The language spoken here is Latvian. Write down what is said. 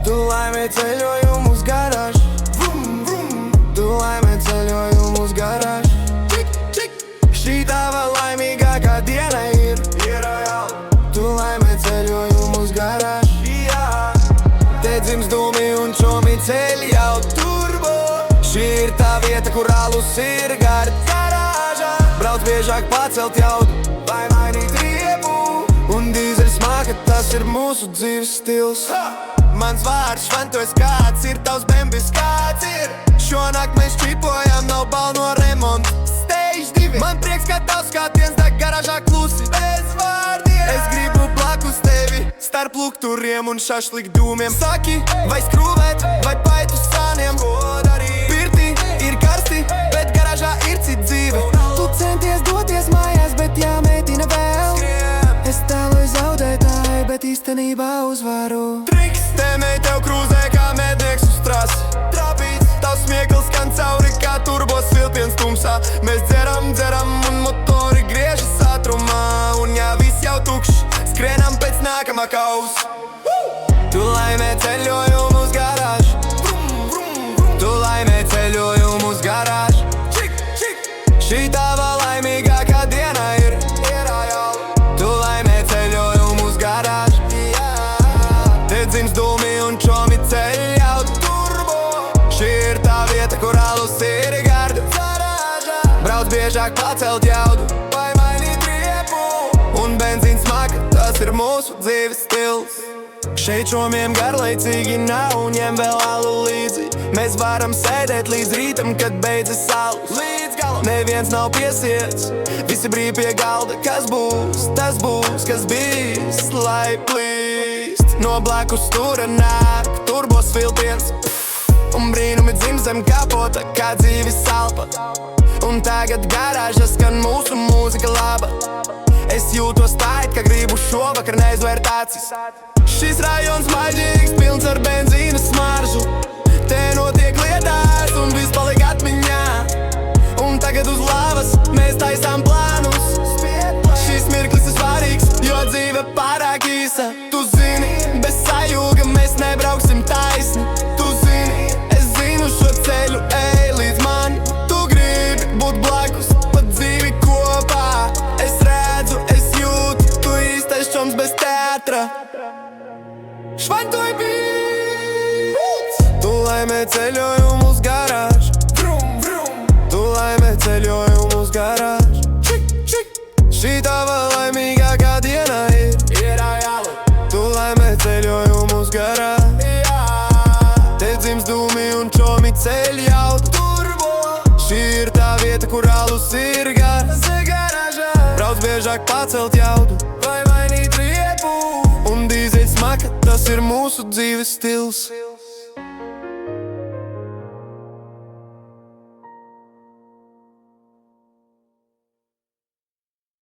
Tu laimē ceļojumu uz garāžu. Tu laimē ceļojumu uz garāžu. Šī tava laimīgākā diena ir. Tu laimē ceļojumu uz garāžu. Te dzims dūmi un čomi ceļ jau turbo. Šī ir tā vieta, kur alus ir garāžā. Brauc biežāk pacelt jaudu, vai mainīt riepu. Un dīzeļs māka, tas ir mūsu dzīves stils. Mans vārds šventojas, kāds ir tavs bembis, kāds ir. Šonakt mēs čipojam, nav bal no remonta. Stage 2. Man prieks, ka tavs skatiens deg garāžā klusi, bez vārdiem. Es gribu blakus tevi, starp lukturiem un šašlik dūmiem. Saki, vai skrūvēt, vai paiet uz sāniem. Ko darīt? Pirtī ir karsti, bet garāžā ir cita dzīve. Tu centies doties mājās, bet jāmēģina vēl. Es tēloju zaudētāju, bet īstenībā uzvaru. Triks, tēmēji tev krūzē kā mednieks uz trasi. Trapīts, tavs smiekls skan cauri kā turbo svilpiens tumsā. Mēs dzeram un motori griežas ātrumā. Un ja viss jau tukšs, skrienam pēc nākamā kausa. Tu laimē ceļojumu uz garāžu. Tu laimē ceļojumu uz garāžu. Šī tava laimīgākā diena ir. Tu laimē ceļojumu uz garāžu. Te dzims dūmi un čomi ceļ jau turbo. Šī ir tā vieta, kur alus ir gardu. Brauc biežāk pacelt jaudu, vai mainīt riepu. Un benzīns smaka, tas ir mūsu dzīves stils. Šeit čomiem garlaicīgi nav un ņem vēl alu līdzi. Mēs varam sēdēt līdz rītam, kad beidzas alus. Līdz galam neviens nav piesiets, visi brīvi pie galda. Kas būs, tas būs, kas bijis, lai plīst. No blakus stūra nāk turbo svilpiens. Un brīnumi dzimst zem kapota, kā dzīves salpa. Un tagad garāžā skan mūsu mūzika laba. Es jūtos tā, it kā gribu šovakar neizvērt acis. Šis rajons maģīgs, pilns ar benzīna smaržu. Te notiek lietās un viss paliek atmiņā. Un tagad uz lavas mēs taisām plānus. Šis mirklis ir svarīgs, jo dzīve pārāk īsa. Tu zini, bez sajūga mēs nebrauksim taisni. Tu zini, es zinu šo ceļu, ej līdz man. Tu gribi būt blakus, pat dzīvi kopā. Es redzu, es jūtu, tu īstais čoms bez teatra. Šventoja beats! Tu laimē ceļojumu uz garāžu. Tu laimē ceļojumu uz garāžu. Šī tava laimīgākā diena ir. Tu laimē ceļojumu uz garāžu. Te dzims dūmi un čomi ceļ jau turbo. Šī ir tā vieta, kur alus ir garāžā. Brauc biežāk pacelt jaudu, vai mainīt riepu. Un dīzeļs smaka, tas ir mūsu dzīves stils.